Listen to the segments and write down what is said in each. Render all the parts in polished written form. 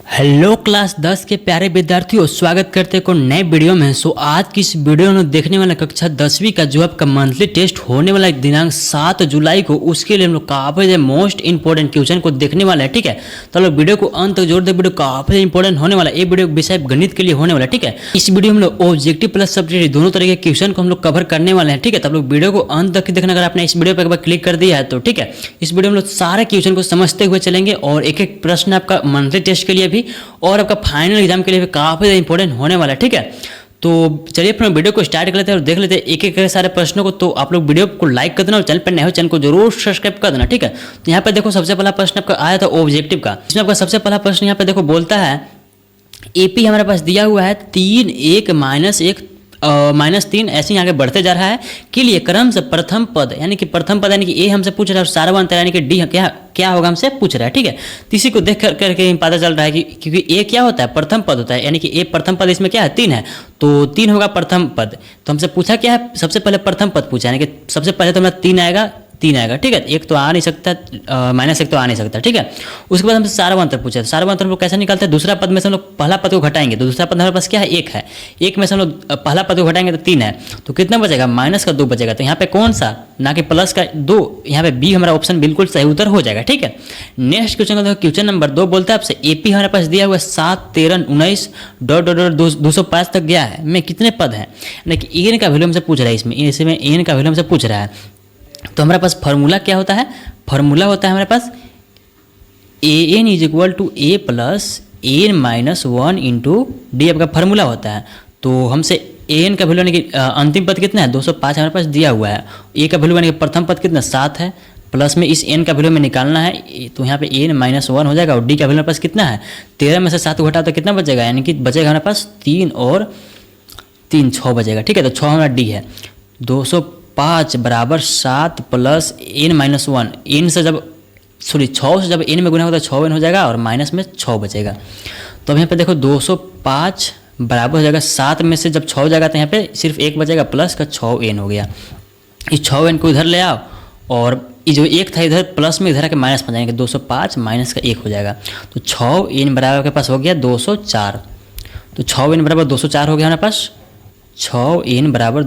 Hello class 10 के प्यारे विद्यार्थियों, स्वागत करते हैं को नए वीडियो में। आज की इस वीडियो में देखने वाला कक्षा 10वीं का जो आपका मंथली टेस्ट होने वाला है दिनांक 7 जुलाई को, उसके लिए हम लोग काफ़ी मोस्ट इंपॉर्टेंट क्वेश्चन को देखने वाला है। ठीक है, तो लोग वीडियो को अंत तक जोड़ दे, वीडियो काफ़ी इंपॉर्टेंट होने वाला है। ये वीडियो विषय गणित के लिए होने वाला है। ठीक है, इस वीडियो में हम लोग ऑब्जेक्टिव प्लस सब्जेक्टिव दोनों तरह के क्वेश्चन को हम लोग कवर करने वाले हैं। ठीक है, तो आप लोग वीडियो को अंत तक देखना। अगर आपने इस वीडियो पर एक बार क्लिक कर दिया है तो ठीक है, इस वीडियो में हम लोग सारे क्वेश्चन को समझते हुए चलेंगे और एक एक प्रश्न आपका मंथली टेस्ट के लिए भी और आपका फाइनल एग्जाम के लिए भी काफ़ी इंपॉर्टेंट होने वाला है। ठीक है, तो चलिए अपना वीडियो को स्टार्ट कर लेते हैं और देख लेते हैं एक एक सारे प्रश्नों को। तो आप लोग वीडियो को लाइक कर देना और चैनल पर नए हो चैनल को जरूर सब्सक्राइब कर देना। ठीक है, तो यहाँ पे देखो सबसे पहला प्रश्न आपका आया था ऑब्जेक्टिव का। इसमें आपका सबसे पहला प्रश्न यहाँ पे देखो बोलता है एपी हमारे पास दिया हुआ है 3 1 -3 ऐसे ही आगे बढ़ते जा रहा है के लिए क्रम से प्रथम पद यानी कि ए हमसे पूछ रहा है और सारा अंतर यानी कि डी क्या होगा हमसे पूछ रहा है। ठीक है, तो इसी को देख करके पता चल रहा है कि क्योंकि ए क्या होता है, प्रथम पद होता है, यानी कि ए प्रथम पद इसमें क्या है 3 है, तो 3 होगा प्रथम पद। तो हमसे पूछा क्या है, सबसे पहले प्रथम पद पूछा, यानी कि सबसे पहले तो हमारा 3 आएगा। ठीक है, एक तो आ नहीं सकता, -1 तो आ नहीं सकता। ठीक है, उसके बाद हमसे सार्वंतर पूछा। सार्वंतर हम लोग कैसे निकालते हैं, दूसरा पद में से हम लोग पहला पद को घटाएंगे तो दूसरा पद हमारे पास क्या है 1 है, 1 में से हम लोग पहला पद को घटाएंगे तो 3 है, तो कितना बचेगा -2 बचेगा। तो यहाँ पे कौन सा, ना कि प्लस का 2, यहाँ पे बी हमारा ऑप्शन बिल्कुल सही उत्तर हो जाएगा। ठीक है, नेक्स्ट क्वेश्चन का देखो, क्वेश्चन नंबर 2 बोलता है आपसे एपी हमारे पास दिया हुआ है 7 13 19 205 तक गया है में कितने पद हैं, यानी कि एन का वैल्यू हमसे पूछ रहा है। इसमें एन का वैल्यू हमसे पूछ रहा है। तो हमारे पास फार्मूला क्या होता है, फार्मूला होता है हमारे पास A N is equal to A plus N -1 into D आपका फार्मूला होता है। तो हमसे ए एन का वैल्यू यानी कि अंतिम पद कितना है 205 हमारे पास दिया हुआ है, ए का वैल्यू यानी कि प्रथम पद कितना 7 है, प्लस में इस एन का वैल्यू में निकालना है, तो यहाँ पे एन -1 हो जाएगा और डी का वैल्यू हमारे पास कितना है 13 में से 7 घटा तो कितना बचेगा, यानी कि बचेगा हमारे पास 3 और 3 6 बचेगा। ठीक है, तो 6 हमारा डी है। 205 बराबर 7 प्लस n-1, एन से जब 6 से जब एन में गुना होता है 6n हो जाएगा और माइनस में 6 बचेगा। तो अब यहाँ पे देखो 205 बराबर हो जाएगा 7 में से जब 6 हो जाएगा तो यहाँ पे सिर्फ 1 बचेगा, प्लस का 6n हो गया। इस 6n को इधर ले आओ और ये जो 1 था इधर प्लस में इधर आके माइनस में जाएंगे, 205 माइनस का 1 हो जाएगा। तो 6n बराबर के पास हो गया 204, तो 6n बराबर 204 हो गया हमारे पास, 6n बराबर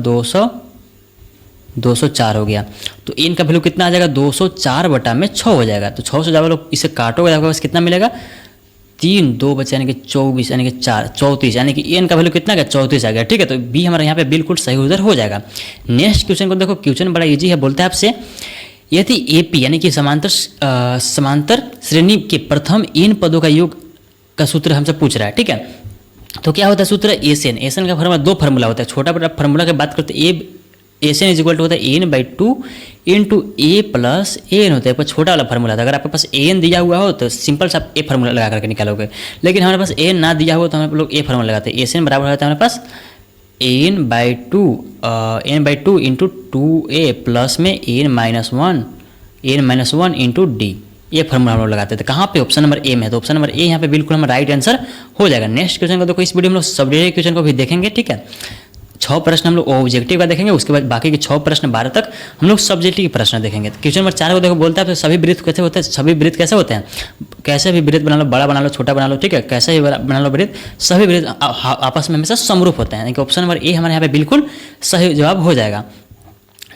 204 हो गया। तो एन का वैल्यू कितना आ जाएगा 204 बटा में 6 हो जाएगा। तो 6 से जब लोग इसे काटोगे आपके पास कितना मिलेगा 3 2 बचे यानी कि 24 यानी कि 4 34, यानी कि एन का वैल्यू कितना गया 34 आ गया। ठीक है, तो बी हमारा यहाँ पे बिल्कुल सही उधर हो जाएगा। नेक्स्ट क्वेश्चन को देखो, क्वेश्चन बड़ा इजी है। बोलता है आपसे यदि एपी यानी कि समांतर श्रेणी के प्रथम एन पदों का योग का सूत्र हमसे पूछ रहा है। ठीक है, तो क्या होता है सूत्र एसएन का फार्मूला 2 फार्मूला होता है। छोटा बड़ा फार्मूला की बात करते हैं एसएन इज इक्वल टू होता है n/2 इंटू ए प्लस एन होता है, पर छोटा वाला फार्मूला था। अगर आपके पास एन दिया हुआ हो तो सिंपल सा ए फार्मूला लगा करके निकालोगे, लेकिन हमारे पास एन ना दिया हो तो हम लोग ए फार्मूला लगाते हैं। एसएन बराबर होता है हमारे पास n/2 इंटू 2a प्लस में n-1 इंटू डी, ये फार्मूला हम लोग लगाते थे। कहाँ पे, ऑप्शन नंबर ए में है, तो ऑप्शन नंबर ए यहाँ पे बिल्कुल हमारा राइट आंसर हो जाएगा। नेक्स्ट क्वेश्चन को देखो, इस वीडियो में हम लोग सब्जेक्टिव क्वेश्चन को भी देखेंगे। ठीक है, 6 प्रश्न हम लोग ऑब्जेक्टिव का देखेंगे, उसके बाद बाकी के 6 प्रश्न 12 तक हम लोग सब्जेक्टिव के प्रश्न देखेंगे। क्वेश्चन नंबर 4 को देखो, बोलता है तो सभी वृत्त कैसे होते हैं, सभी वृत्त कैसे होते हैं, कैसे भी वृत्त बना लो, बड़ा बना लो छोटा बना लो। ठीक है, कैसे भी बना लो वृत्त, सभी वृत्त आपस में हमेशा समरूप होते हैं, यानी कि ऑप्शन नंबर ए हमारे यहाँ पे बिल्कुल सही जवाब हो जाएगा।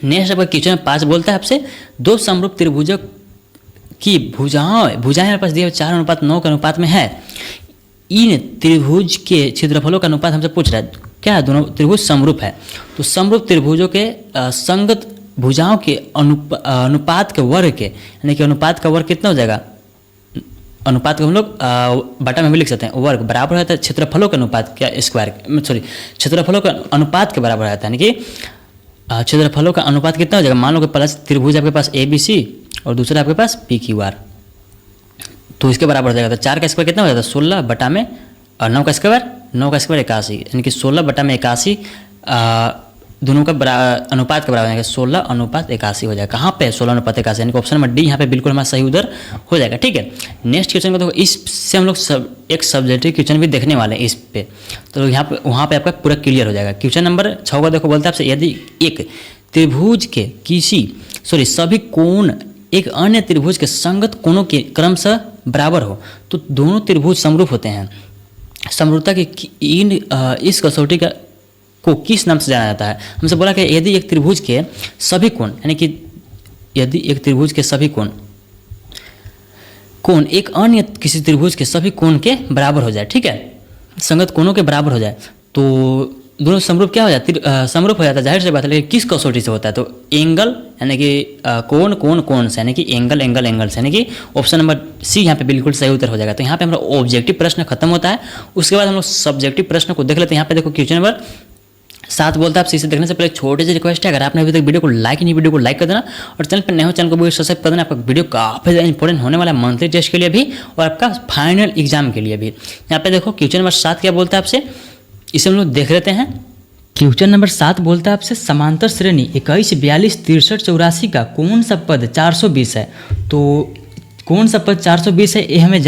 नेक्स्ट आपका क्वेश्चन 5 बोलता है आपसे 2 समरूप त्रिभुजों की भुजाएं हमारे पास दिए 4:9 के अनुपात में है, इन त्रिभुज के क्षेत्रफलों का अनुपात हमसे पूछ रहा है। क्या है, दोनों त्रिभुज समरूप है, तो समरूप त्रिभुजों के संगत भुजाओं के अनुपात के वर्ग के, यानी कि अनुपात का वर्ग कितना हो जाएगा, अनुपात को हम लोग बटा में भी लिख सकते हैं, वर्ग बराबर रहता है क्षेत्रफलों के अनुपात क्या स्क्वायर, क्षेत्रफलों के अनुपात के बराबर रहता है, यानी कि क्षेत्रफलों का अनुपात कितना हो जाएगा। मान लो कि प्लस त्रिभुज आपके पास ABC और दूसरा आपके पास PQR, तो इसके बराबर हो जाएगा। तो 4 का स्क्वायर कितना हो जाता है 16 बटा में, और 9 का स्क्वायर 81, यानी कि 16 बटा में 81 दोनों का अनुपात के बराबर, यानी कि 16:81 हो जाएगा। कहाँ पे 16:81, यानी कि ऑप्शन नंबर डी यहाँ पे बिल्कुल हमारा सही उधर हो जाएगा। ठीक है, नेक्स्ट क्वेश्चन को देखो, इससे हम लोग एक सब्जेक्टिव क्वेश्चन भी देखने वाले हैं इस पे, तो यहाँ पे वहाँ पे आपका पूरा क्लियर हो जाएगा। क्वेश्चन नंबर 6 को देखो, बोलता है आपसे यदि एक त्रिभुज के सभी कोण एक अन्य त्रिभुज के संगत कोणों के क्रमशः बराबर हो तो दोनों त्रिभुज समरूप होते हैं। समरूपता की इस कसौटी का को किस नाम से जाना जाता है? हमसे बोला कि यदि एक त्रिभुज के सभी कोण, यानी कि यदि एक त्रिभुज के सभी कोण एक अन्य किसी त्रिभुज के सभी कोण के बराबर हो जाए, ठीक है, संगत कोणों के बराबर हो जाए, तो दोनों समरूप क्या हो जाती है? समरूप हो जाता है। जाहिर सी बात है, लेकिन किस कसौटी से होता है? तो एंगल, यानी कि कोण से, यानी कि एंगल से, यानी कि ऑप्शन नंबर सी यहाँ पे बिल्कुल सही उत्तर हो जाएगा। तो यहाँ पे हमारा ऑब्जेक्टिव प्रश्न खत्म होता है। उसके बाद हम लोग सब्जेक्टिव प्रश्न को देख लेते हैं। यहाँ पे देखो क्वेश्चन नंबर 7 बोलता है। आप इसे देखने से पहले छोटे से रिक्वेस्ट है, अगर आपने अभी तक वीडियो को लाइक नहीं, वीडियो को लाइक कर देना, और चैनल पर नए हो चैनल को सब्सक्राइब कर देना। आपका वीडियो काफ़ी ज़्यादा इंपॉर्टेंट होने वाला है मंथली टेस्ट के लिए भी और आपका फाइनल एग्जाम के लिए भी। यहाँ पे देखो क्वेश्चन नंबर 7 क्या बोलता है आपसे, इसे हम लोग देख लेते हैं। क्वेश्चन नंबर 7 बोलता है आपसे समांतर श्रेणी 21, 42, 63, 84 का कौन सा पद 420 है? तो कौन सा पद 420 है ये हमें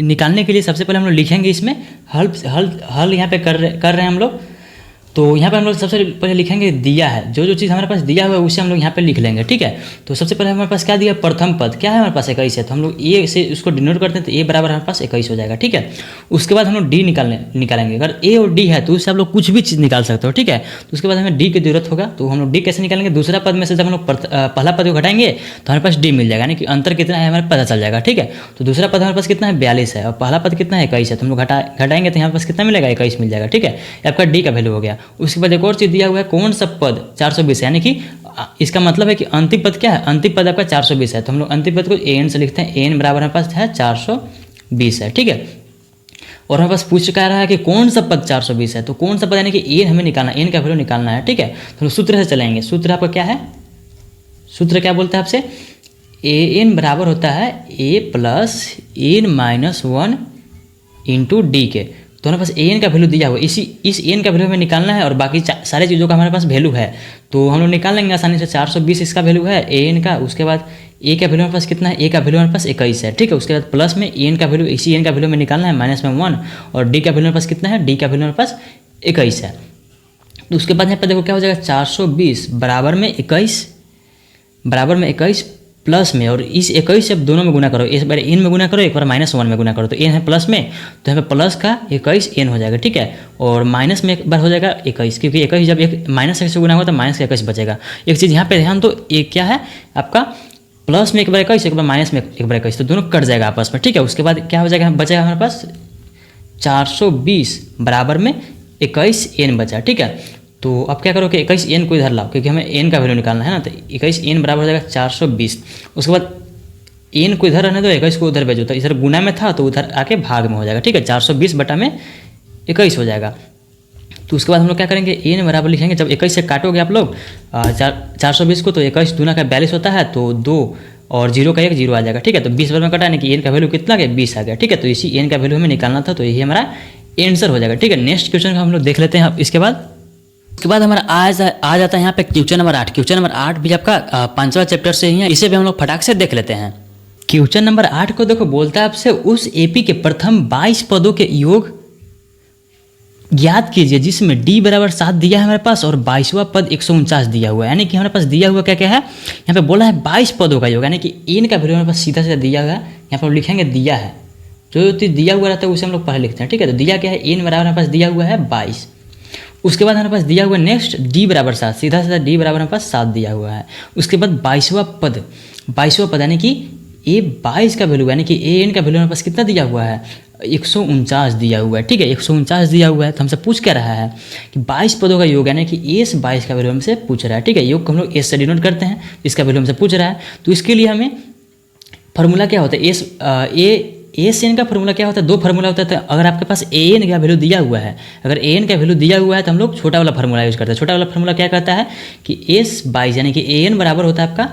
निकालने के लिए सबसे पहले हम लोग लिखेंगे इसमें हल यहाँ पे कर रहे हैं हम लोग। तो यहाँ पे हम लोग सबसे पहले लिखेंगे दिया है, जो चीज़ हमारे पास दिया हुआ है उसे हम लोग यहाँ पे लिख लेंगे, ठीक है। तो सबसे पहले हमारे पास क्या दिया? प्रथम पद क्या है हमारे पास? 21 है, तो हम लोग ए से उसको डिनोट करते हैं, तो ए बराबर हमारे पास 21 हो जाएगा, ठीक है। उसके बाद हम लोग डी निकालेंगे। अगर ए और डी है तो उससे आप लोग कुछ भी चीज़ निकाल सकते हो, ठीक है। तो उसके बाद हमें डी की जरूरत होगा, तो हम लोग डी कैसे निकालेंगे? दूसरा पद में से जब हम लोग पहला पद को घटाएंगे तो हमारे पास डी मिल जाएगा, यानी कि अंतर कितना है हमारे पता चल जाएगा, ठीक है। तो दूसरा पद हमारे पास कितना है? 42 है, और पहला पद कितना है? 21 है, तो हम लोग घटाएंगे तो यहाँ पास कितना मिलेगा? 21 मिल जाएगा, ठीक है। आपका डी का वैल्यू हो गया। उसके बाद एक और दिया हुआ है कौन सा पद 420 है, यानी कि इसका मतलब है कि अंतिम पद क्या है? अंतिम पद आपका 420 है, तो हम लोग अंतिम पद को एन से लिखते हैं। एन बराबर हमारे पास है 420 है, ठीक है। और हमारे पास पूछ रहा है कि कौन सा पद 420 है, तो कौन सा पद यानी कि एन हमें निकालना है, एन का वैल्यू निकालना है, ठीक है। तो हम सूत्र से चलेंगे। सूत्र आपका क्या है? सूत्र क्या बोलता है आपसे? ए एन बराबर होता है A plus N minus 1 into D के। तो हमारे पास ए एन का वैल्यू दिया हुआ है, इस एन का वैल्यू हमें निकालना है और बाकी सारी चीज़ों का हमारे पास वैल्यू है, तो हम लोग निकाल लेंगे आसानी से। 420 इसका वैल्यू है ए एन का। उसके बाद ए का वैल्यू हमारे पास कितना है? ए का वैल्यू हमारे पास 21 है, ठीक है। उसके बाद प्लस में एन का वैल्यू, इसी एन का वैल्यू में निकालना है, माइनस में 1, और डी का वैल्यू हमारे पास कितना है? डी का वैल्यू हमारे पास 21 है। तो उसके बाद यहाँ पर देखो क्या हो जाएगा? 420 बराबर में 21 प्लस में, और इस 21 से दोनों में गुना करो, एक बार एन में गुना करो, एक बार माइनस 1 में गुना करो, तो एन है प्लस में, तो यहाँ पे प्लस का 21 एन हो जाएगा, ठीक है। और माइनस में एक बार हो जाएगा 21, क्योंकि 21 जब एक माइनस से गुना होगा तो माइनस का 21 बचेगा। एक चीज़ यहाँ पे ध्यान दो, एक क्या है आपका? प्लस में एक बार 21, एक बार माइनस में एक बार 21, तो दोनों कट जाएगा आपस में, ठीक है। उसके बाद क्या हो जाएगा? बचेगा हमारे पास 420 बराबर में 21 एन बचा, ठीक है। तो अब क्या करो कि 21 एन को इधर लाओ, क्योंकि हमें एन का वैल्यू निकालना है ना, तो 21 एन बराबर हो जाएगा 420। उसके बाद एन को इधर रहने दो, 21 को उधर भेजो, तो इधर गुना में था तो उधर आके भाग में हो जाएगा, ठीक है। 420 बटा में 21 हो जाएगा। तो उसके बाद हम लोग क्या करेंगे? एन बराबर लिखेंगे, जब 21 से काटोगे आप लोग 420 को, तो 21 दूना का 42 होता है, तो 2 और 0 का 1 0 आ जाएगा, ठीक है। तो 20 बार में कटा, यानी कि एन का वैल्यू कितना गया? 20 आ गया, ठीक है। तो इसी एन का वैल्यू हमें निकालना था, तो यही हमारा आंसर हो जाएगा, ठीक है। नेक्स्ट क्वेश्चन हम लोग देख लेते हैं। इसके बाद हमारा आ जाता है यहाँ पे क्वेश्चन नंबर 8। क्वेश्चन नंबर 8 भी आपका 5वां चैप्टर से ही है, इसे भी हम लोग फटाक से देख लेते हैं। क्वेश्चन नंबर 8 को देखो, बोलता है आपसे उस एपी के प्रथम 22 पदों के योग ज्ञात कीजिए जिसमें डी बराबर 7 दिया है हमारे पास और 22वां पद 149 दिया हुआ है। यानी कि हमारे पास दिया हुआ क्या क्या है? यहाँ पे बोला है 22 पदों का योग, यानी कि एन का वैल्यू हमारे पास सीधा सीधा दिया हुआ है। यहाँ पर लिखेंगे दिया है, जो चीज़ दिया हुआ रहता है उसे हम लोग पहले लिखते हैं, ठीक है। तो दिया क्या है? एन बराबर हमारे पास दिया हुआ है 22। उसके बाद हमारे पास दिया हुआ नेक्स्ट डी बराबर 7, सीधा सीधा डी बराबर हमारे पास 7 दिया हुआ है। उसके बाद 22वां पद यानी कि ए 22 का वैल्यू, यानी कि ए एन का वैल्यू हमारे पास कितना दिया हुआ है? 149 दिया हुआ है, ठीक है। 149 दिया हुआ है, तो हमसे पूछ क्या रहा है कि 22 पदों का योग, यानी कि एस 22 का वैल्यू हमसे पूछ रहा है, ठीक है। योग को हम लोग एस से डिनोट करते हैं, इसका वैल्यू हमसे पूछ रहा है। तो इसके लिए हमें फार्मूला क्या होता है? एस एन का फार्मूला क्या होता है? 2 फार्मूला होता है। तो अगर आपके पास ए एन का वैल्यू दिया हुआ है, अगर ए एन का वैल्यू दिया हुआ है तो हम लोग छोटा वाला फार्मूला यूज करते हैं। छोटा वाला फार्मूला क्या कहता है कि एस 22, यानी कि ए एन बराबर होता है आपका,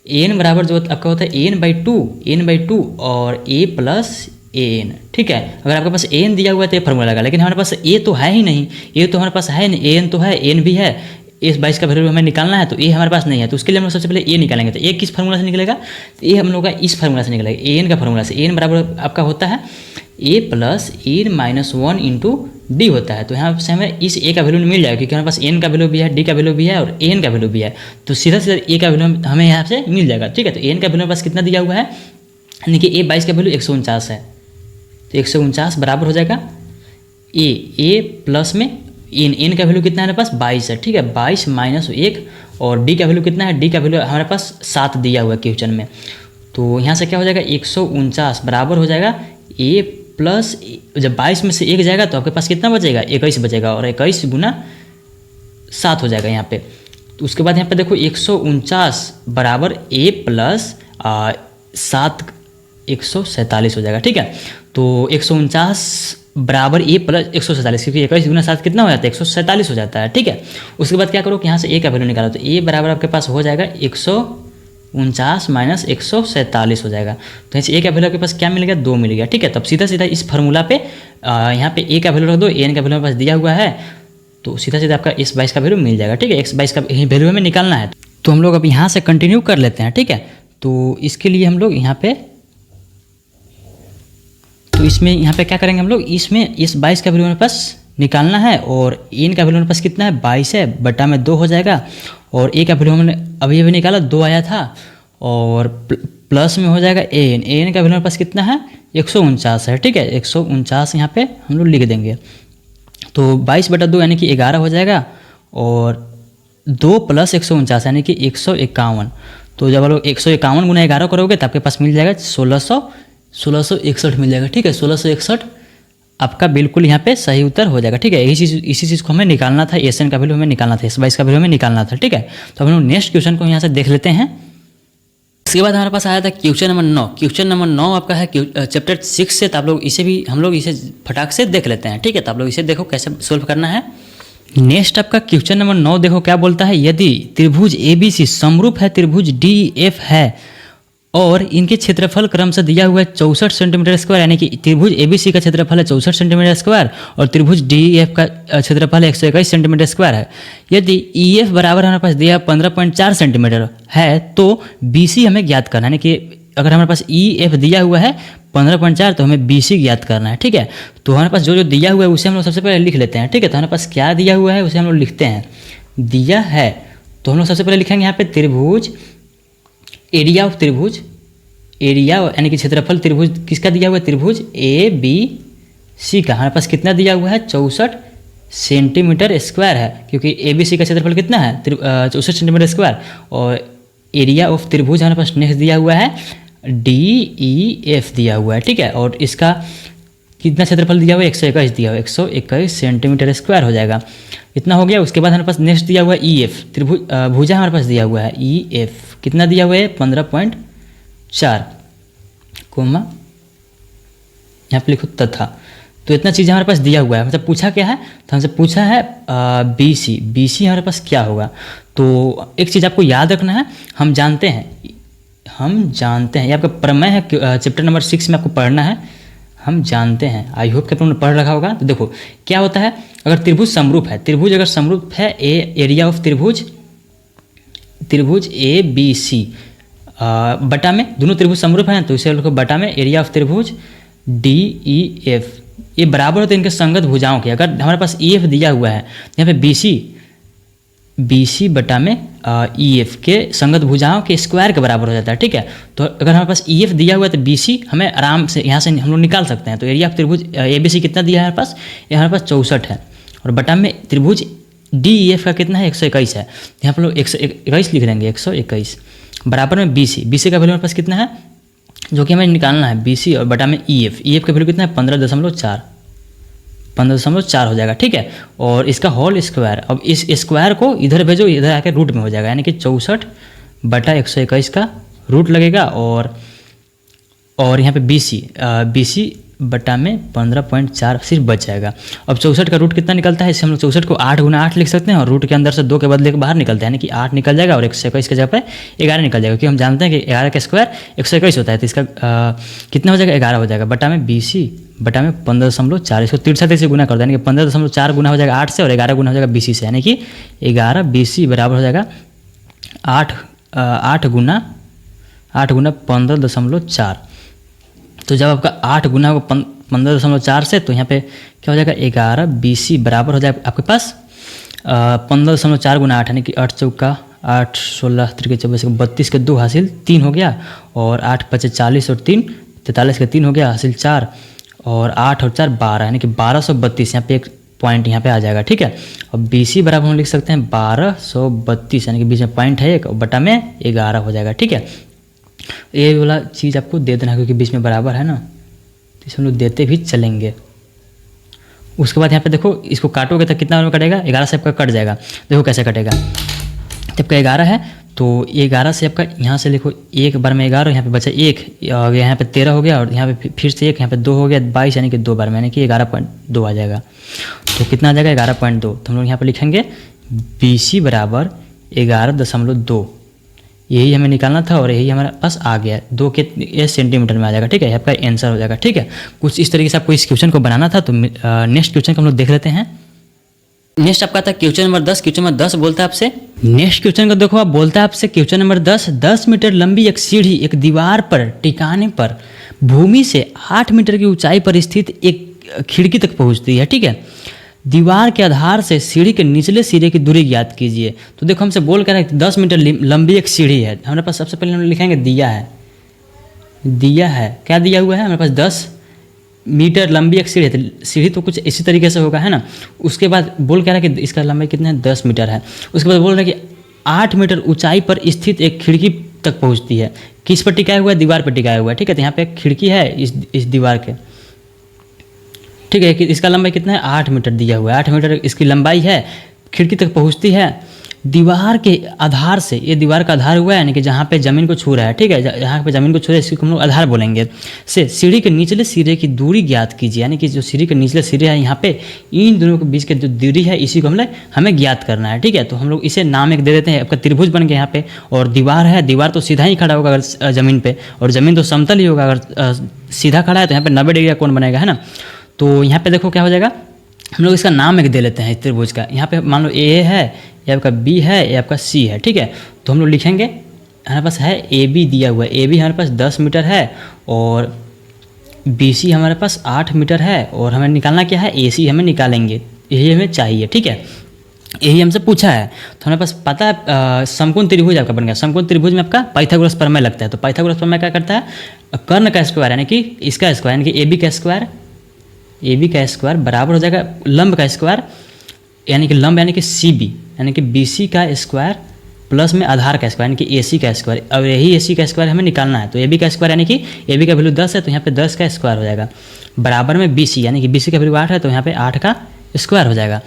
ए एन बराबर जो आपका होता है एन/2 और ए प्लस ए एन, ठीक है। अगर आपके पास ए एन दिया हुआ है तो ये फार्मूला लगा, लेकिन हमारे पास ए तो है ही नहीं, ए तो हमारे पास है नहीं, ए एन तो है, एन भी है, एस 22 का वैल्यू हमें निकालना है, तो ए हमारे पास नहीं है। तो उसके लिए हम लोग सबसे पहले ए निकालेंगे। तो ए किस फार्मूला से निकलेगा? तो ए हम लोग का इस फार्मूला से निकलेगा, ए एन का फार्मूला से। ए एन बराबर आपका होता है A plus N minus 1 into D होता है। तो यहाँ से हमें इस ए का वैल्यू मिल जाएगा, क्योंकि हमारे पास एन का वैल्यू भी है, डी का वैल्यू भी है और एन का वैल्यू भी है। तो सीधा सीधा ए का वैल्यू हमें यहाँ से मिल जाएगा, ठीक है। तो एन का वैल्यू हमारे पास कितना दिया हुआ है? यानी कि ए 22 का वैल्यू 149 है, तो 149 बराबर हो जाएगा ए प्लस में एन का वैल्यू कितना है हमारे पास 22 है, ठीक है, 22 माइनस 1, और डी का वैल्यू कितना है, डी का वैल्यू हमारे पास 7 दिया हुआ है क्वेश्चन में। तो यहाँ से क्या हो जाएगा 149 बराबर हो जाएगा ए प्लस, जब 22 में से 1 जाएगा तो आपके पास कितना बचेगा 21 बचेगा, और 21 गुना 7 हो जाएगा यहाँ पे। तो उसके बाद यहाँ पे देखो 149 बराबर ए प्लस 7 147 हो जाएगा, ठीक है। तो 149 बराबर ए प्लस 147, क्योंकि 21 गुना 7 कितना हो जाता है 147 हो जाता है, ठीक है। उसके बाद क्या करो कि यहाँ से ए का वैल्यू निकालो, तो ए बराबर आपके पास हो जाएगा 149 माइनस 147 हो जाएगा। तो यहाँ से ए का वैल्यू आपके पास क्या मिल गया 2 मिल गया, ठीक है। तब सीधा सीधा इस फार्मूला पे यहाँ पे ए का वैल्यू रख दो, एन का वैल्यू हमारे पास दिया हुआ है, तो सीधा सीधा आपका इस 22 का वैल्यू मिल जाएगा, ठीक है। x 22 का वैल्यू हमें निकालना है, तो हम लोग अब यहाँ से कंटिन्यू कर लेते हैं, ठीक है। तो इसके लिए हम लोग यहाँ पे, तो इसमें यहाँ पे क्या करेंगे हम लोग, इसमें इस 22 का वैल्यू हमारे पास निकालना है, और एन का वैल्यू हमारे पास कितना है 22 है, बटा में 2 हो जाएगा, और ए का वैल्यू हमने अभी निकाला 2 आया था, और प्लस में हो जाएगा एन का वैल्यू हमारे पास कितना है 149 है, ठीक है। 149 यहाँ पे हम लोग लिख देंगे, तो 22 बटा 2 यानी कि 11 हो जाएगा, और 2 प्लस 149 यानी कि 151। तो जब आप लोग 151 गुना 11 करोगे तो आपके पास मिल जाएगा 1661 मिल जाएगा, ठीक है। 1661 आपका बिल्कुल यहाँ पे सही उत्तर हो जाएगा, ठीक है। इसी चीज़ को हमें निकालना था, एस एन का वैल्यू हमें निकालना था, S22 का वैल्यू हमें निकालना था, ठीक है। तो हम लोग नेक्स्ट क्वेश्चन को यहाँ से देख लेते हैं। इसके बाद हमारे पास आया था क्वेश्चन नंबर 9। क्वेश्चन नंबर 9 आपका है चैप्टर 6 से, तो आप लोग इसे भी हम लोग इसे फटाक से देख लेते हैं, ठीक है। तो आप लोग इसे देखो कैसे सोल्व करना है। नेक्स्ट आपका क्वेश्चन नंबर 9 देखो क्या बोलता है, यदि त्रिभुज ABC समरूप है त्रिभुज DF है और इनके क्षेत्रफल क्रम से दिया हुआ है 64 सेंटीमीटर स्क्वायर, यानी कि त्रिभुज ABC का क्षेत्रफल है 64 सेंटीमीटर स्क्वायर और त्रिभुज DEF का क्षेत्रफल 121 सेंटीमीटर स्क्वायर है। यदि EF बराबर हमारे पास दिया 15.4 सेंटीमीटर है तो BC हमें ज्ञात करना है, यानी कि अगर हमारे पास EF दिया हुआ है 15.4 तो हमें BC ज्ञात करना है, ठीक है। तो हमारे पास जो जो दिया हुआ है उसे हम लोग सबसे पहले लिख लेते हैं, ठीक है। तो हमारे पास क्या दिया हुआ है उसे हम लोग लिखते हैं। दिया है तो हम लोग सबसे पहले लिखेंगे यहाँ पे त्रिभुज, एरिया ऑफ त्रिभुज, एरिया यानी कि क्षेत्रफल त्रिभुज किसका दिया हुआ है, त्रिभुज ABC का हमारे पास कितना दिया हुआ है 64 सेंटीमीटर स्क्वायर है, क्योंकि ABC का क्षेत्रफल कितना है 64 सेंटीमीटर स्क्वायर। और एरिया ऑफ त्रिभुज हमारे पास नेक्स्ट दिया हुआ है DEF दिया हुआ है, ठीक है। और इसका कितना क्षेत्रफल दिया हुआ है 121 दिया हुआ है, 121 सेंटीमीटर स्क्वायर हो जाएगा, इतना हो गया। उसके बाद हमारे पास नेक्स्ट दिया हुआ है EF, त्रिभुज भुजा हमारे पास दिया हुआ है EF कितना दिया हुआ है 15.4 कोमा यहाँ पे लिखो तथा। तो इतना चीज़ हमारे पास दिया हुआ है, मतलब पूछा क्या है, तो हमसे पूछा है BC हमारे पास क्या होगा। तो एक चीज़ आपको याद रखना है, हम जानते हैं ये आपका प्रमेय है, चैप्टर नंबर 6 में आपको पढ़ना है। हम जानते हैं, आई होप कि आपने पढ़ रखा होगा। तो देखो क्या होता है, अगर त्रिभुज समरूप है, त्रिभुज अगर समरूप है एरिया ऑफ त्रिभुज ABC बटा में, दोनों त्रिभुज समरूप हैं तो इसे लिखो बटा में एरिया ऑफ त्रिभुज DEF, ये बराबर होते हैं इनके संगत भुजाओं के। अगर हमारे पास EF दिया हुआ है यहाँ पे BC बटा में EF के संगत भुजाओं के स्क्वायर के बराबर हो जाता है, ठीक है। तो अगर हमारे पास EF दिया हुआ है तो BC हमें आराम से यहाँ से हम लोग निकाल सकते हैं। तो एरिया ऑफ त्रिभुज ABC कितना दिया है हमारे पास, ये हमारे पास 64 है, और बटा में त्रिभुज DEF का कितना है 121 है, यहाँ पर लोग 121 लिख देंगे, 121 बराबर में BC का वैल्यू हमारे पास कितना है जो कि हमें निकालना है BC, और बटा में EF का वैल्यू कितना है 15.4 हो जाएगा, ठीक है। और इसका होल स्क्वायर, अब इस स्क्वायर को इधर भेजो, इधर आके रूट में हो जाएगा, यानी कि 64 बटा 121 का रूट लगेगा, और यहाँ पे BC बटा में 15.4 सिर्फ बच जाएगा। अब 64 का रूट कितना निकलता है, इससे हम लोग 64 को 8 गुना 8 लिख सकते हैं, और रूट के अंदर से 2 के बदले के बाहर निकलता है, यानी कि 8 निकल जाएगा, और 121 के जगह पे 11 निकल जाएगा, क्योंकि हम जानते हैं कि 11 का स्क्वायर 121 होता है। तो इसका कितना हो जाएगा 11 हो जाएगा, बटा में BC बटा में 15.4, इसको 63 से गुना कर दें, यानी कि 15.4 गुना हो जाएगा 8 से, और 11 गुना हो जाएगा BC से, यानी कि 11 BC बराबर हो जाएगा 8 गुना 15.4। तो जब आपका 8 गुना होगा 15.4 से, तो यहाँ पे क्या हो जाएगा 11 BC बराबर हो जाएगा आपके पास 15.4 गुना 8, यानी कि 8 चौका 8 16 3 24 32 के 2 हासिल 3 हो गया, और 8 5 40 और 3 43 के 3 हो गया हासिल 4, और 8 और 4 12, यानी कि 1232 यहाँ पे एक पॉइंट यहाँ पे आ जाएगा। ठीक है, और BC बराबर हम लिख सकते हैं 1232, यानी कि बीच में पॉइंट है 1 और बटा में 11 हो जाएगा। ठीक है, ये वाला चीज़ आपको दे देना क्योंकि बीच में बराबर है ना, तो इसे हम लोग देते भी चलेंगे। उसके बाद यहाँ पे देखो इसको काटोगे तो कितना में कटेगा, 11 से आपका कट जाएगा। देखो कैसे कटेगा, जब का 11 है तो 11 से आपका यहाँ से लिखो एक बार में 11, यहाँ पे बचा 1, और यहाँ पे 13 हो गया, और यहाँ पे फिर से 1, यहाँ पे 2 हो गया 22, यानी कि 2 बार में, यानी कि 11.2 आ जाएगा। तो कितना आ जाएगा 11.2, तो हम लोग यहाँ पे लिखेंगे BC बराबर 11.2, यही हमें निकालना था और यही हमारे पास आ गया। 2 के सेंटीमीटर में आ जाएगा। ठीक है, आपका आंसर हो जाएगा। ठीक है, कुछ इस तरीके से आपको इस क्वेश्चन को बनाना था। तो नेक्स्ट क्वेश्चन को हम लोग देख लेते हैं। नेक्स्ट आपका था क्वेश्चन नंबर 10। क्वेश्चन नंबर 10 बोलता है आपसे, नेक्स्ट क्वेश्चन को देखो, आप बोलता है आपसे क्वेश्चन नंबर 10 मीटर लंबी एक सीढ़ी एक दीवार पर टिकाने पर भूमि से 8 मीटर की ऊंचाई पर स्थित एक खिड़की तक पहुंचती है। ठीक है, दीवार के आधार से सीढ़ी के निचले सिरे की दूरी ज्ञात कीजिए। तो देखो हमसे बोल कर 10 मीटर लंबी एक सीढ़ी है। हमारे पास सबसे पहले हम लिखेंगे दिया है, क्या दिया हुआ है हमारे पास 10 मीटर लंबी एक सीढ़ी है, तो सीढ़ी तो कुछ इसी तरीके से होगा, है ना। उसके बाद बोल कह रहा है कि इसका लंबाई कितना है 10 मीटर है। उसके बाद बोल रहा है कि 8 मीटर ऊंचाई पर स्थित एक खिड़की तक पहुंचती है। किस पर टिकाया हुआ है, दीवार पर टिकाया हुआ है। ठीक है, तो यहाँ पे एक खिड़की है इस दीवार के। ठीक है, कि इसका लंबाई कितना है 8 मीटर दिया हुआ है, 8 मीटर इसकी लंबाई है, खिड़की तक पहुंचती है। दीवार के आधार से, ये दीवार का आधार हुआ है, यानी कि जहाँ पे ज़मीन को छू रहा है। ठीक है, जहाँ पे ज़मीन को छू रहा है इसको हम लोग आधार बोलेंगे। से सीढ़ी के निचले सिरे की दूरी ज्ञात कीजिए, यानी कि जो सीढ़ी के निचले सिरे है यहाँ पे, इन दोनों के बीच की जो दूरी है इसी को हमें ज्ञात करना है। ठीक है, तो हम लोग इसे नाम एक दे देते हैं। आपका त्रिभुज बन गया यहाँ पे, और दीवार है, दीवार तो सीधा ही खड़ा होगा अगर ज़मीन पर, और ज़मीन तो समतल ही होगा। अगर सीधा खड़ा है तो यहाँ पर 90 डिग्री का कोण बनेगा, है ना। तो यहाँ पे देखो क्या हो जाएगा, हम लोग इसका नाम एक दे लेते हैं त्रिभुज का। यहाँ पे मान लो A है, या आपका B है, या आपका C है। ठीक है, तो हम लोग लिखेंगे, हमारे पास है AB दिया हुआ है, AB हमारे पास 10 मीटर है, और BC हमारे पास 8 मीटर है, और हमें निकालना क्या है AC हमें निकालेंगे, यही हमें चाहिए। ठीक है, यही हमसे पूछा है। तो हमारे पास पता है समकोण त्रिभुज आपका बन गया। समकोण त्रिभुज में आपका पाइथागोरस प्रमेय लगता है। तो पाइथागोरस प्रमेय क्या करता है, कर्ण का स्क्वायर यानी कि इसका स्क्वायर यानी कि AB का स्क्वायर बराबर हो जाएगा लंब का स्क्वायर, यानी कि लंब यानी कि CB यानी कि BC का स्क्वायर प्लस में आधार का स्क्वायर यानी कि AC का स्क्वायर। अब यही AC का स्क्वायर हमें निकालना है। तो AB का स्क्वायर यानी कि AB का वैल्यू 10 है, तो यहाँ पे 10 का स्क्वायर हो जाएगा, बराबर में BC यानी कि BC का वैल्यू 8 है, तो यहाँ पे 8 का स्क्वायर हो जाएगा।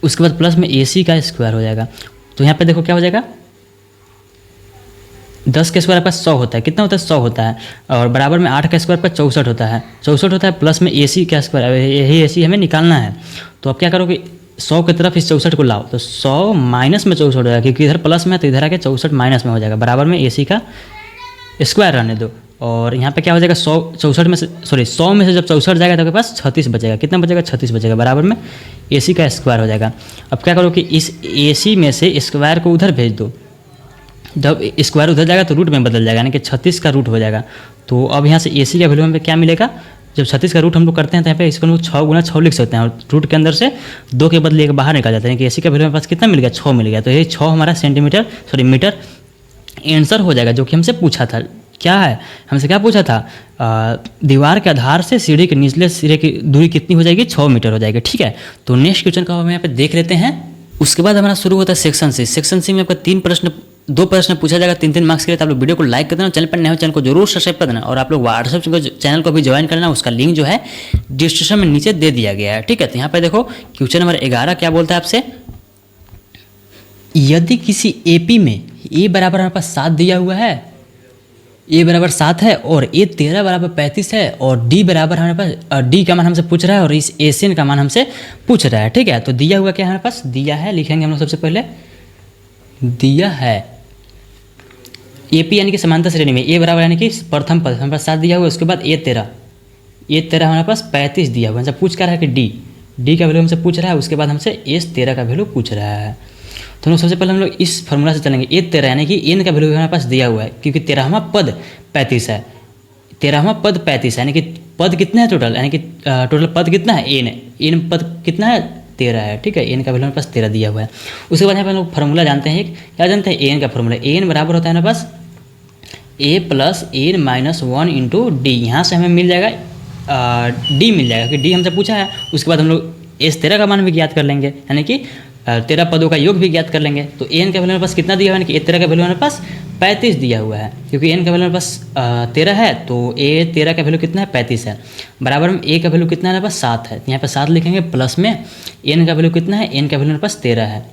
उसके बाद प्लस में AC का स्क्वायर हो जाएगा। तो यहाँ पे देखो क्या हो जाएगा, 10 का स्क्वायर आपका 100 होता है, कितना होता है 100 होता है, और बराबर में 8 का स्क्वायर आपका 64 होता है, 64 होता है, प्लस में AC का स्क्वायर, यही AC हमें निकालना है। तो आप क्या करोगे, 100 की तरफ इस 64 को लाओ, तो 100 माइनस में 64 हो जाएगा, क्योंकि इधर प्लस में है तो इधर आके 64 माइनस में हो जाएगा, बराबर में AC का स्क्वायर रहने दो। और यहाँ पे क्या हो जाएगा 100 में से जब 64 जाएगा तो आपके पास 36 बचेगा, कितना बचेगा 36 बचेगा, बराबर में AC का स्क्वायर हो जाएगा। अब क्या करो कि इस AC में से स्क्वायर को उधर भेज दो, जब स्क्वायर उधर जाएगा तो रूट में बदल जाएगा, यानी कि 36 का रूट हो जाएगा। तो अब यहाँ से AC का वैल्यू हमें क्या मिलेगा, जब 36 का रूट हम लोग करते हैं तो यहाँ पे इसको हम लोग 6 गुना 6 लिख सकते हैं, और रूट के अंदर से 2 के बदले एक बाहर निकल जाता है, कि AC का वैल्यू हमारे पास कितना मिल गया 6 मिल गया। तो ये 6 हमारा मीटर आंसर हो जाएगा, जो कि हमसे पूछा था। क्या है, हमसे क्या पूछा था, दीवार के आधार से सीढ़ी के निचले सिरे की दूरी कितनी हो जाएगी, 6 मीटर हो जाएगी। ठीक है, तो नेक्स्ट क्वेश्चन का हम यहाँ पे देख लेते हैं। उसके बाद हमारा शुरू होता है सेक्शन सी। सेक्शन सी में आपका 2 प्रश्न पूछा जाएगा 3-3 मार्क्स के लिए। तो आप लोग वीडियो को लाइक कर देना, चैनल पर नए हो चैनल को जरूर सब्सक्राइब कर देना, और आप लोग व्हाट्सएप चैनल को भी ज्वाइन करना, उसका लिंक जो है डिस्क्रिप्शन में नीचे दे दिया गया है। ठीक है, तो यहाँ पे देखो क्वेश्चन नंबर 11 क्या बोलता है आपसे, यदि किसी AP में A बराबर हमारे पास 7 दिया हुआ है, A बराबर 7 है, और A 13 बराबर 35 है, और D बराबर हमारे पास D का मान हमसे पूछ रहा है, और इस ACN का मान हमसे पूछ रहा है। ठीक है, तो दिया हुआ क्या है हमारे पास, दिया है, लिखेंगे हम लोग सबसे पहले, दिया है AP यानी कि समांतर श्रेणी में A बराबर यानी कि प्रथम पद हमारे पास 7 दिया हुआ है। उसके बाद A 13 हमारे पास 35 दिया हुआ है, हमसे पूछ कर रहा है कि D का वैल्यू हमसे पूछ रहा है। उसके बाद हमसे S 13 का वैल्यू पूछ रहा है। तो हम लोग सबसे पहले हम लोग इस फॉर्मूला से चलेंगे, A 13 यानी कि N का वैल्यू हमारे पास दिया हुआ है, क्योंकि 13वां पद 35 है, 13वां पद 35 है, यानी कि पद कितना है टोटल, यानी कि टोटल पद कितना है N पद कितना है 13 है, ठीक है। एन का वैल्यू हमारे पास 13 दिया हुआ है। उसके बाद यहाँ पे हम लोग फार्मूला जानते हैं, एक क्या जानते हैं, एन का फार्मूला। एन बराबर होता है हमारे पास A plus N minus 1 into D. यहाँ से हमें मिल जाएगा डी मिल जाएगा, क्योंकि डी हमसे पूछा है। उसके बाद हम लोग एस 13 का मान भी ज्ञात कर लेंगे, यानी कि 13 पदों का योग भी ज्ञात कर लेंगे। तो एन का वैल्यू हमारे पास कितना दिया हुआ है, यानी कि ए 13 का वैल्यू हमारे पास 35 दिया हुआ है, क्योंकि एन का वैल्यू हमारे पास 13 है, तो ए 13 का वैल्यू कितना है, 35 है। बराबर में ए का वैल्यू कितना है हमारे पास, 7 है। यहाँ पर 7 लिखेंगे, प्लस में एन का वैल्यू कितना है, एन का वैल्यू हमारे पास 13 है।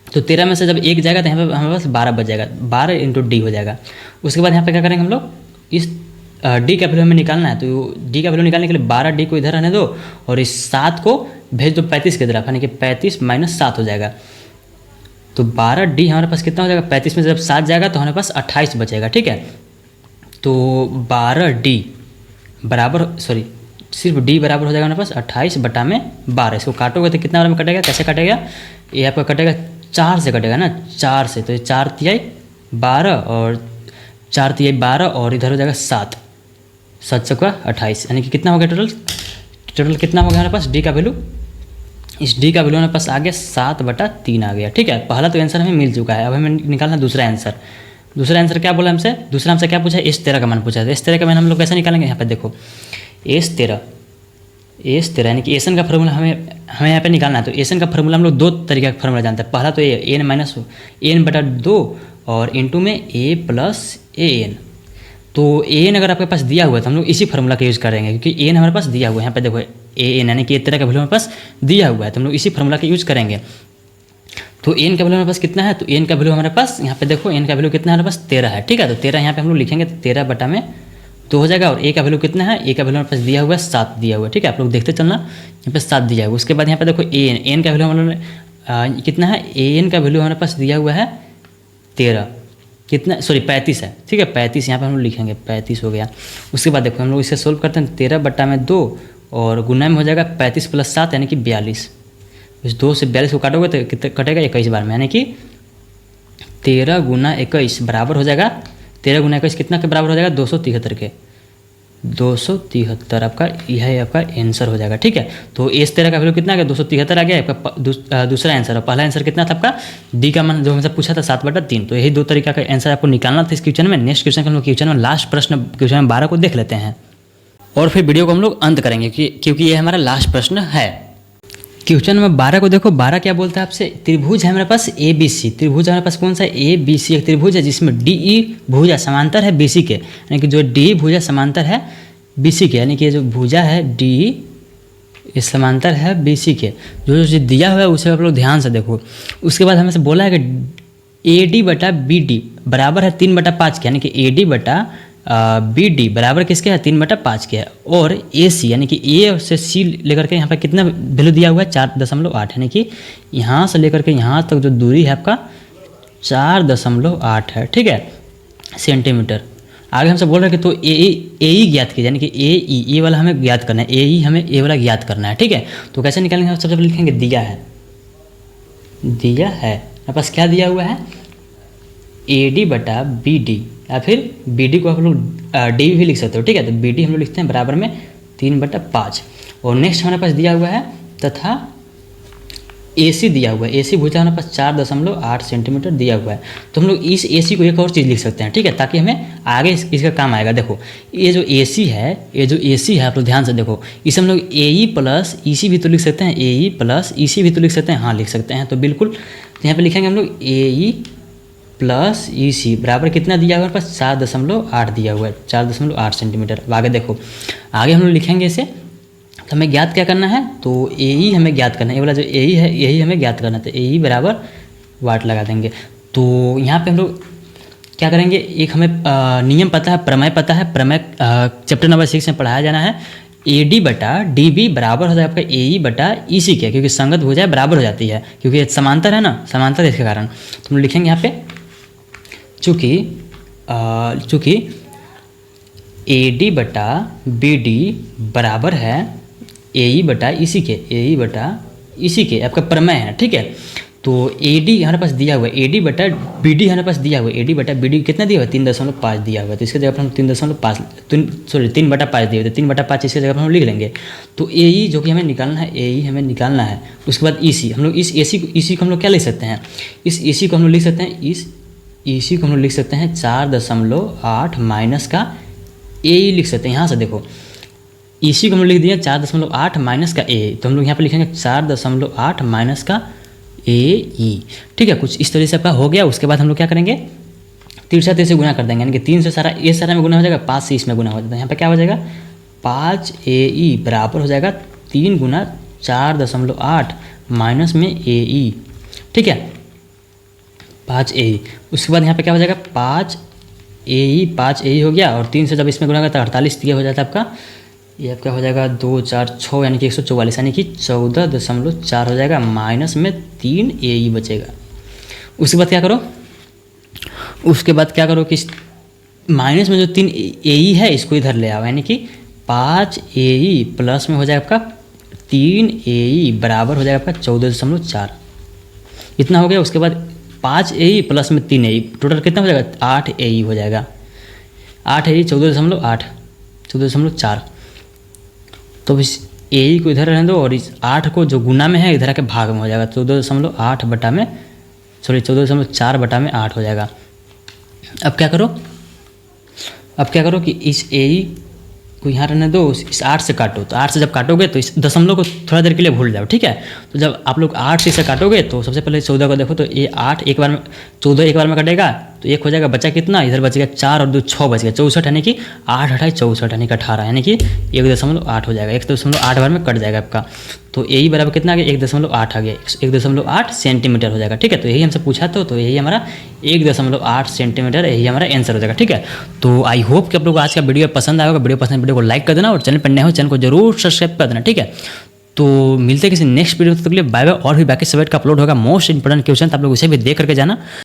तो 13 में से जब एक जाएगा तो यहाँ पे हमारे पास 12 बच जाएगा, 12 इंटू डी हो जाएगा। उसके बाद यहाँ पे क्या करेंगे हम लोग, इस डी का वैल्यू हमें निकालना है, तो डी का वैल्यू निकालने के लिए 12 डी को इधर रहने दो और इस 7 को भेज दो 35 की तरफ, यानी कि 35 माइनस 7 हो जाएगा। तो 12 डी हमारे पास कितना हो जाएगा, 35 में जब 7 जाएगा तो हमारे पास 28 बचेगा, ठीक है। तो 12 डी बराबर, सॉरी सिर्फ डी बराबर हो जाएगा हमारे पास 28 बटा में 12। इसको काटोगे तो कितना में कटेगा, कैसे कटेगा, ये आपका कटेगा 4 से कटेगा ना, 4 से। तो 4 तिहाई 12 और 4 तिहाई 12 और इधर हो जाएगा 7, 7 चौका 28, यानी कि कितना हो गया टोटल, टोटल कितना हो गया हमारे पास डी का वैल्यू। इस डी का वैल्यू हमारे पास आ गया 7/3 आ गया, ठीक है। पहला तो आंसर हमें मिल चुका है, अब हमें निकालना दूसरा आंसर। दूसरा आंसर क्या बोला हमसे, दूसरा हमसे क्या पूछा है, एस 13 का मान पूछा है। एस 13 का मान हम लोग कैसे निकालेंगे, यहाँ पे देखो एस 13 यानी कि एसन का फार्मूला हमें यहाँ पे निकालना है। तो एसन का फार्मूला हम लोग दो तरीके का फार्मूला जानते हैं। पहला तो एन माइनस एन बटा 2 और इंटू में ए प्लस ए एन। तो एन अगर आपके पास दिया हुआ है तो हम लोग इसी फार्मूला का यूज़ करेंगे, क्योंकि एन हमारे पास दिया हुआ है। यहाँ पे देखो ए एन यानी कि ए 13 का वैल्यू हमारे पास दिया हुआ है, तो हम लोग इसी फार्मूला का यूज़ करेंगे। तो एन का वैल्यू हमारे पास कितना है, तो एन का वैल्यू हमारे पास यहाँ पे देखो एन का वैल्यू कितना है हमारे पास 13 है, ठीक है। तो 13 यहाँ पे हम लोग लिखेंगे, तो 13 बटा में 2 हो जाएगा। और ए का वैल्यू कितना है, ए का वैल्यू हमारे पास दिया हुआ है 7 दिया हुआ है, ठीक है। आप लोग देखते चलना, यहाँ पे 7 दिया हुआ है। उसके बाद यहाँ पे देखो एन का वैल्यू हमारे कितना है, एन का वैल्यू हमारे पास दिया हुआ है 13, कितना, सॉरी 35 है, ठीक है। 35 यहाँ पे हम लोग लिखेंगे, 35 हो गया। उसके बाद देखो हम लोग इसे सोल्व करते हैं, 13 बटा में 2 और गुना में हो जाएगा 35 प्लस 7 यानी कि 42। इस 2 से 42 को काटोगे तो कितना कटेगा, 21 बार में, यानी कि 13 गुना 21 बराबर हो जाएगा, 13 गुना 21 कितना के बराबर हो जाएगा, 273 के। 273 आपका यह आपका आंसर हो जाएगा, ठीक है। तो एस 13 का वैल्यू कितना आ गया, 273 आ गया आपका दूसरा आंसर। और पहला आंसर कितना था आपका, डी का मान जो हमसे पूछा था 7/3। तो यही दो तरीका का आंसर आपको निकालना था इस क्वेश्चन में। नेक्स्ट क्वेश्चन हम लोग क्वेश्चन में लास्ट प्रश्न क्वेश्चन में 12 को देख लेते हैं और फिर वीडियो को हम लोग अंत करेंगे, क्योंकि ये हमारा लास्ट प्रश्न है। क्वेश्चन नंबर 12 को देखो, 12 क्या बोलता है आपसे, त्रिभुज है हमारे पास ए बी सी। त्रिभुज हमारे पास कौन सा है, ए बी सी एक त्रिभुज है जिसमें डी ई भुजा समांतर है बी सी के, यानी कि जो डी भुजा समांतर है बी सी के, यानी कि जो भुजा है डी ये समांतर है बी सी के। जो जो दिया हुआ है उसे आप लोग ध्यान से देखो। उसके बाद हमें से बोला है कि ए डी बटा बी डी बराबर है 3/5 के, यानी कि ए डी बटा बी डी बराबर किसके है, 3/5 के है। और ए सी यानी कि ए से सी लेकर के यहाँ पे कितना वैल्यू दिया हुआ है, 4.8, यानी कि यहाँ से लेकर के यहाँ तक जो दूरी है आपका 4.8 है, ठीक है, सेंटीमीटर। आगे हमसे बोल रहे हैं कि तो ए ई ज्ञात कीजिए, यानी कि ए वाला हमें ज्ञात करना है, ए ई हमें ए वाला ज्ञात करना है, ठीक है। तो कैसे निकालेंगे, सबसे पहले लिखेंगे दिया है हमारे पास क्या दिया हुआ है, ए डी बटा बी डी, या फिर बी डी को आप लोग डी भी लिख सकते हो, ठीक है। तो बी डी हम लोग लिखते हैं बराबर में 3/5। और नेक्स्ट हमारे पास दिया हुआ है तथा ए सी दिया हुआ है, ए सी भुजा हमारे पास 4.8 सेंटीमीटर दिया हुआ है। तो हम लोग इस ए सी को एक और चीज़ लिख सकते हैं, ठीक है, ताकि हमें आगे इसका काम आएगा। देखो ये जो ए सी है आप लोग ध्यान से देखो, इसे हम लोग ए ई प्लस ई सी भी तो लिख सकते हैं, ए ई प्लस ई सी भी तो लिख सकते हैं, हाँ लिख सकते हैं। तो बिल्कुल यहाँ पे लिखेंगे हम लोग ए ई प्लस ई सी बराबर कितना दिया हुआ है, पास 4.8 दिया हुआ है, 4.8 सेंटीमीटर। अब आगे देखो, आगे हम लोग लिखेंगे इसे, तो हमें ज्ञात क्या करना है, तो ए ई हमें ज्ञात करना है, ये वाला जो ए ई है यही हमें ज्ञात करना है। तो ए ई बराबर वाट लगा देंगे। तो यहाँ पे हम लोग क्या करेंगे, एक हमें नियम पता है, प्रमेय पता है, प्रमेय चैप्टर नंबर 6 में पढ़ाया जाना है। ए डी बटा डी बी बराबर हो जाए आपका ए ई बटा ई सी के, क्योंकि संगत हो जाए बराबर हो जाती है, क्योंकि समांतर है ना, समांतर है इसके कारण। तो हम लिखेंगे यहाँ पे चूँकि ए डी बटा बी डी बराबर है ए ई बटा ई सी के, ए ई बटा ई सी के आपका प्रमेय है, ठीक है। तो ए डी हमारे पास दिया हुआ है, ए डी बटा बी डी हमारे पास दिया हुआ है, ए डी बटा बी डी कितना दिया हुआ है 3.5 दिया हुआ है। तो इसके जगह पर हम 3.5 3/5 दिया हुआ है, तो 3/5 इसके जगह पर हम लिख लेंगे। तो ए ई जो कि हमें निकालना है, ए ई हमें निकालना है। उसके बाद ई सी, हम लोग इस ए सी को हम लोग क्या लिख सकते हैं, इस ए सी को हम लोग लिख सकते हैं, इस ई सी को हम लोग लिख सकते हैं 4.8 माइनस का ए ई लिख सकते हैं। यहाँ से देखो ई सी को हम लोग लिख दिया 4.8 माइनस का ए, तो हम लोग यहाँ पे लिखेंगे 4.8 माइनस का ए ई। ठीक है, कुछ इस तरह से आपका हो गया। उसके बाद हम लोग क्या करेंगे, 3 से 3 से गुना कर देंगे, यानी कि 3 से सारा ए सारा में गुना हो जाएगा, 5 से इसमें गुना हो जाता है। यहाँ पे क्या हो जाएगा 5 ए ई बराबर हो जाएगा 3 गुना 4.8 माइनस में ए ई। ठीक है, 5 ए ई। उसके बाद यहाँ पे क्या हो जाएगा 5 ए ई हो गया, और 3 से जब इसमें गुना करता है 48 ये हो जाता है आपका, ये आपका हो जाएगा 2 4 6 यानी कि 144 यानी कि 14.4 हो जाएगा, माइनस में 3 ए ई बचेगा। उसके बाद क्या करो, उसके बाद क्या करो कि माइनस में जो 3 ए ई है इसको इधर ले आओ, यानी कि 5 ए ई प्लस में हो जाएगा आपका 3 ए ई बराबर हो जाएगा आपका 14.4, इतना हो गया। उसके बाद 5 ए ई प्लस में 3 ए ई, टोटल कितना हो जाएगा 8 ए ई हो जाएगा। 8 ए ई 14.4, तो इस ए ई को इधर रहने दो और इस 8 को जो गुना में है इधर आके भाग में हो जाएगा, 14.4 हो जाएगा। अब क्या करो कि इस ए ई को यहाँ रहने दो, इस 8 से काटो, तो 8 से जब काटोगे तो इस दशमलव को थोड़ा देर के लिए भूल जाओ। ठीक है, तो जब आप लोग 8 से इसे काटोगे तो सबसे पहले 14 को देखो, तो ये 8 एक बार में 14 एक बार में कटेगा, तो 1 हो जाएगा, बचा कितना, इधर बचेगा 4 और 2 6 बच गया, 64 यानी कि 8 8 64 यानी कि 18 यानी कि 1.8 हो जाएगा, 1.8 बार में कट जाएगा आपका। तो ए ई बराबर कितना आ गया 1.8 आ गया, 1.8 सेंटीमीटर हो जाएगा। ठीक है, तो यही हमसे पूछा तो यही हमारा 1.8 सेंटीमीटर यही हमारा आंसर हो जाएगा। ठीक है, तो आई होप कि आप लोग को आज का वीडियो पसंद आएगा। वीडियो को लाइक कर देना और चैनल पर नए हो चैनल को जरूर सब्सक्राइब कर देना। ठीक है, तो मिलते हैं किसी नेक्स्ट वीडियो, तक के लिए बाय बाय। और भी बाकी सब्जेक्ट का अपलोड होगा, मोस्ट इंपोर्टेंट क्वेश्चन आप लोग उसे भी देख करके जाना।